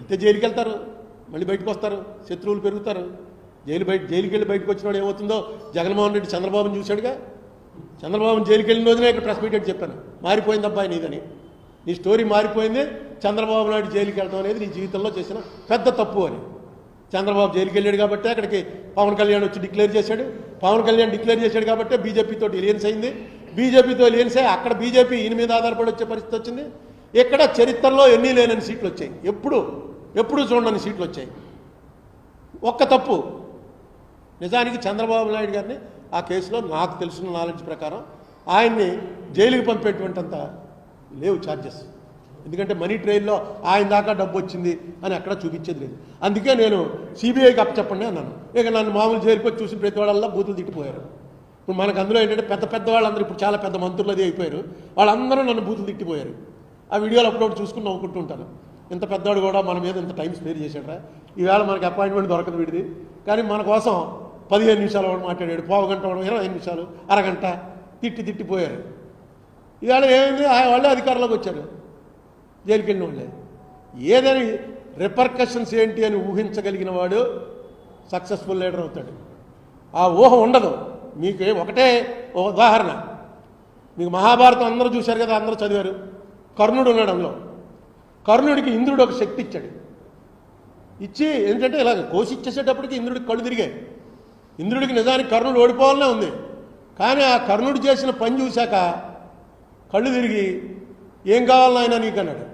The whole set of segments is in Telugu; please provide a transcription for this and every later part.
వెళ్తే జైలుకి వెళ్తారు, మళ్ళీ బయటకు వస్తారు, శత్రువులు పెరుగుతారు. జైలుకి వెళ్ళి బయటకు వచ్చినవాడు ఏమవుతుందో జగన్మోహన్ రెడ్డి చంద్రబాబుని చూశాడుగా. చంద్రబాబుని జైలుకి వెళ్ళిన రోజునే ఇక్కడ ప్రెస్ మీట్ పెట్టి చెప్పాను, మారిపోయింది అబ్బాయి నీదని, నీ స్టోరీ మారిపోయింది. చంద్రబాబు నాయుడు జైలుకి వెళ్ళడం అనేది నీ జీవితంలో చేసిన పెద్ద తప్పు అని. చంద్రబాబు జైలుకి వెళ్ళాడు కాబట్టి అక్కడికి పవన్ కళ్యాణ్ వచ్చి డిక్లేర్ చేశాడు. పవన్ కళ్యాణ్ డిక్లేర్ చేశాడు కాబట్టి బీజేపీతో ఎలియన్స్ అయింది. బీజేపీతో ఎలియన్స్ అయ్యి అక్కడ బీజేపీ ఈయన మీద ఆధారపడి వచ్చే పరిస్థితి వచ్చింది. ఇక్కడ చరిత్రలో ఎన్ని లేనని సీట్లు వచ్చాయి, ఎప్పుడు చూడని సీట్లు వచ్చాయి. ఒక్క తప్పు, నిజానికి చంద్రబాబు నాయుడు గారిని ఆ కేసులో నాకు తెలిసిన నాలెడ్జ్ ప్రకారం ఆయన్ని జైలుకి పంపేటువంటింత లేవు ఛార్జెస్. ఎందుకంటే మనీ ట్రైన్లో ఆయన దాకా డబ్బు వచ్చింది అని ఎక్కడ చూపించేది లేదు. అందుకే నేను సిబిఐకి అప్పచెప్పండి అన్నాను. ఇక నన్ను మామూలు జైలుకి వచ్చి చూసిన ప్రతి వాళ్ళల్లో బూతులు తిట్టిపోయారు. ఇప్పుడు మనకు అందులో ఏంటంటే పెద్ద వాళ్ళందరూ ఇప్పుడు చాలా పెద్ద మంత్రులు అది అయిపోయారు, వాళ్ళందరూ నన్ను బూతులు తిట్టిపోయారు. ఆ వీడియోలు అప్పుడప్పుడు చూసుకుని నవ్వుకుంటూ ఉంటాను. ఇంత పెద్దవాడు కూడా మన మీద ఇంత టైం స్పేర్ చేశాడు. ఈవేళ మనకి అపాయింట్మెంట్ దొరకదు వీడిది, కానీ మన కోసం 15 నిమిషాలు వాడు మాట్లాడాడు, పావు గంట వాడు 25 నిమిషాలు, అరగంట తిట్టిపోయారు. ఈవేళ ఏమైంది, వాళ్ళే అధికారంలోకి వచ్చారు, జైలుకి వెళ్ళిన వాళ్ళే. ఏదని రిపర్కషన్స్ ఏంటి అని ఊహించగలిగిన వాడు సక్సెస్ఫుల్ లీడర్ అవుతాడు. ఆ ఊహ ఉండదు. మీకు ఒకటే ఉదాహరణ, మీకు మహాభారతం అందరూ చూశారు కదా, అందరూ చదివారు. కర్ణుడు ఉన్నాడు అందులో. కర్ణుడికి ఇంద్రుడు ఒక శక్తి ఇచ్చాడు. ఇచ్చి ఏంటంటే ఇలాగ కోసి ఇచ్చేసేటప్పటికి ఇంద్రుడికి కళ్ళు తిరిగాయి. ఇంద్రుడికి నిజానికి కర్ణుడు ఓడిపోవాలనే ఉంది, కానీ ఆ కర్ణుడు చేసిన పని చూశాక కళ్ళు తిరిగి ఏం కావాలని ఆయన నీకు అన్నాడు.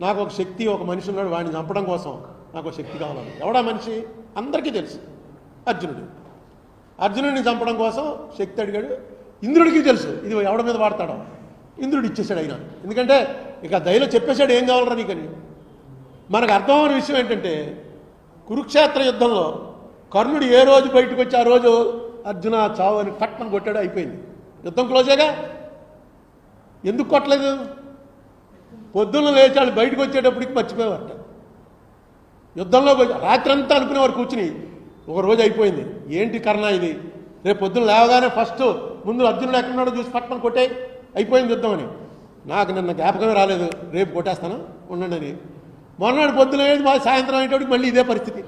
నాకు ఒక శక్తి, ఒక మనిషి ఉన్నాడు, వాడిని చంపడం కోసం నాకు ఒక శక్తి కావాలని. ఎవడా మనిషి అందరికీ తెలుసు, అర్జునుడిని చంపడం కోసం శక్తి అడిగాడు. ఇంద్రుడికి తెలుసు ఇది ఎవడ మీద వాడతాడో. ఇంద్రుడు ఇచ్చేసాడు అయినా, ఎందుకంటే ఇక దయలో చెప్పేశాడు ఏం కావాలరా నీకని. మనకు అర్థమైన విషయం ఏంటంటే కురుక్షేత్ర యుద్ధంలో కర్ణుడు ఏ రోజు బయటకు వచ్చి ఆ రోజు అర్జున చావు అని పట్నం కొట్టాడు, అయిపోయింది, యుద్ధం క్లోజేగా. ఎందుకు కొట్టలేదు? పొద్దున్న లేచాడు, బయటకు వచ్చేటప్పటికి మర్చిపోయేవారట. యుద్ధంలో రాత్రి అంతా అనుకునేవారు కూర్చుని, ఒక రోజు అయిపోయింది. ఏంటి కర్ణ ఇది, రేపు పొద్దున్న లేవగానే ఫస్ట్ ముందు అర్జునుడు ఎక్కడున్నాడో చూసి పట్నం కొట్టే అయిపోయింది యుద్ధం అని. నాకు నిన్న జ్ఞాపకమే రాలేదు, రేపు కొట్టేస్తాను ఉండండి అని. మొన్నటి పొద్దున సాయంత్రం అయ్యేటప్పటికి మళ్ళీ ఇదే పరిస్థితి.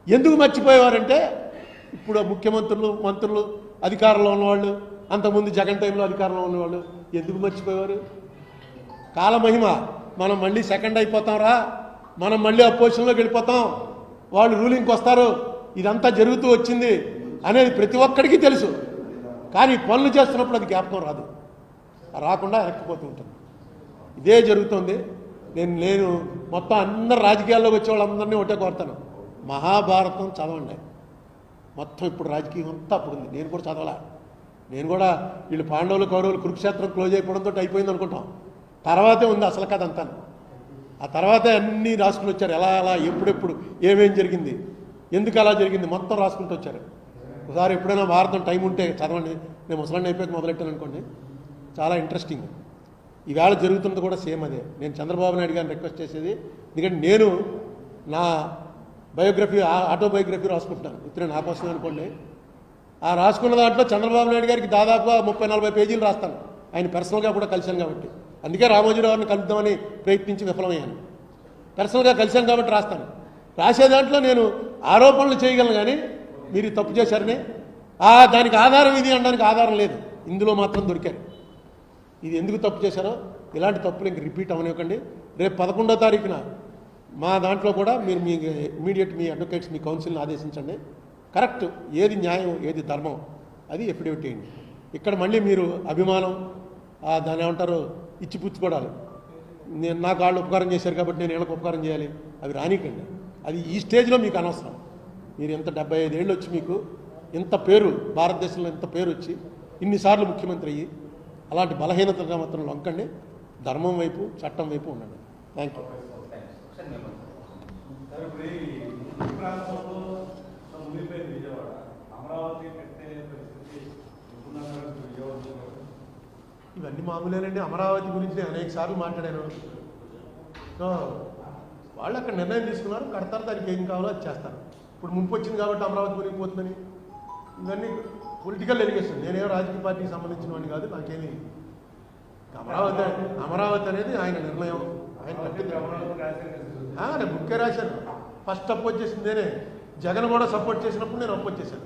ఎందుకు మర్చిపోయేవారంటే ఇప్పుడు ముఖ్యమంత్రులు, మంత్రులు, అధికారంలో ఉన్నవాళ్ళు, అంతకుముందు జగన్ టైంలో అధికారంలో ఉన్నవాళ్ళు ఎందుకు మర్చిపోయేవారు? కాలమహిమ, మనం మళ్ళీ సెకండ్ అయిపోతాంరా, మనం మళ్ళీ అపోజిషన్లోకి వెళ్ళిపోతాం, వాళ్ళు రూలింగ్కి వస్తారు, ఇదంతా జరుగుతూ వచ్చింది అనేది ప్రతి ఒక్కడికి తెలుసు. కానీ పనులు చేస్తున్నప్పుడు అది జ్ఞాపకం రాదు, రాకుండా ఎరక్కిపోతూ ఉంటుంది. ఇదే జరుగుతుంది. నేను మొత్తం అందరు రాజకీయాల్లోకి వచ్చే వాళ్ళందరినీ ఒకటే కోరుతాను, మహాభారతం చదవండి. మొత్తం ఇప్పుడు రాజకీయం అంతా అప్పుడు ఉంది. నేను కూడా చదవాలా, నేను కూడా వీళ్ళు పాండవులు కౌరవులు కురుక్షేత్రం క్లోజ్ అయిపోవడంతో అయిపోయింది అనుకుంటాం. తర్వాతే ఉంది అసలు కథ అంతా. ఆ తర్వాతే అన్నీ రాసుకుని వచ్చారు, ఎలా ఎప్పుడెప్పుడు ఏమేం జరిగింది, ఎందుకు అలా జరిగింది మొత్తం రాసుకుంటూ వచ్చారు. ఒకసారి ఎప్పుడైనా భారతం టైం ఉంటే చదవండి. నేను ముసలాన్ని అయిపోయి మొదలెట్టాను అనుకోండి, చాలా ఇంట్రెస్టింగ్. ఈవేళ జరుగుతున్నది కూడా సేమ్ అదే. నేను చంద్రబాబు నాయుడు గారిని రిక్వెస్ట్ చేసేది, ఎందుకంటే నేను నా బయోగ్రఫీ, ఆటోబయోగ్రఫీ రాసుకుంటున్నాను, ఇతర నా కోసమే అనుకోండి. ఆ రాసుకున్న దాంట్లో చంద్రబాబు నాయుడు గారికి దాదాపుగా 30-40 పేజీలు రాస్తాను. ఆయన పర్సనల్గా కూడా కలిశాను కాబట్టి, అందుకే రామోజీరావు గారిని కలుద్దామని ప్రయత్నించి విఫలమయ్యాను. పర్సనల్గా కలిశాను కాబట్టి రాస్తాను. రాసే దాంట్లో నేను ఆరోపణలు చేయగలను, కానీ మీరు తప్పు చేశారని దానికి ఆధారం ఇది అనడానికి ఆధారం లేదు. ఇందులో మాత్రం దొరికారు. ఇది ఎందుకు తప్పు చేశారో ఇలాంటి తప్పులు ఇంక రిపీట్ అవనివ్వకండి. రేపు 11వ తారీఖున మా దాంట్లో కూడా మీరు మీ ఇమీడియట్ మీ అడ్వకేట్స్, మీ కౌన్సిల్ని ఆదేశించండి. కరెక్ట్, ఏది న్యాయం, ఏది ధర్మం, అది ఎఫిడేవిట్ చేయండి. ఇక్కడ మళ్ళీ మీరు అభిమానం, దాన్ని ఏమంటారు, ఇచ్చిపుచ్చుకోవడాలి. నాకు వాళ్ళు ఉపకారం చేశారు కాబట్టి నేను వీళ్ళకి ఉపకారం చేయాలి, అవి రానికండి. అది ఈ స్టేజ్లో మీకు అనవసరం. మీరు ఎంత 75 ఏళ్ళు వచ్చి మీకు ఇంత పేరు, భారతదేశంలో ఇంత పేరు వచ్చి ఇన్నిసార్లు ముఖ్యమంత్రి అయ్యి అలాంటి బలహీనతగా మాత్రం లొంకండి. ధర్మం వైపు, చట్టం వైపు ఉండండి. Thank you. ఇవన్నీ మామూలేనండి. అమరావతి గురించి నేను అనేక సార్లు మాట్లాడాను. వాళ్ళు అక్కడ నిర్ణయం తీసుకున్నారు, కడతారు, దానికి ఏం కావాలో అది చేస్తారు. ఇప్పుడు ముంపు వచ్చింది కాబట్టి అమరావతి మునిగిపోతుందని ఇవన్నీ పొలిటికల్ ఎలిగేషన్. నేనేం రాజకీయ పార్టీకి సంబంధించిన వాడిని కాదు, నాకేమి. అమరావతి అనేది ఆయన నిర్ణయం, ఆయన తప్పింది. నేను బుక్కే రాశాను. ఫస్ట్ అపోజ్ చేసింది నేనే. జగన్ కూడా సపోర్ట్ చేసినప్పుడు నేను అపోజ్ చేశాను.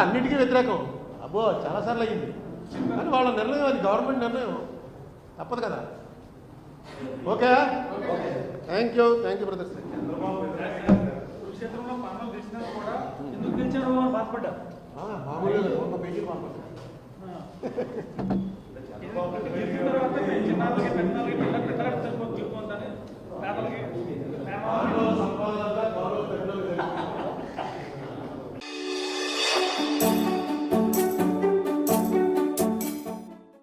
అన్నిటికీ వ్యతిరేకం. అబ్బో చాలాసార్లు అయ్యింది. కానీ వాళ్ళ నిర్ణయం, అది గవర్నమెంట్ నిర్ణయం, తప్పదు కదా. Okay, thank you brothers. మామూలుగా 100 పేజీలు మాట్లాడతారు.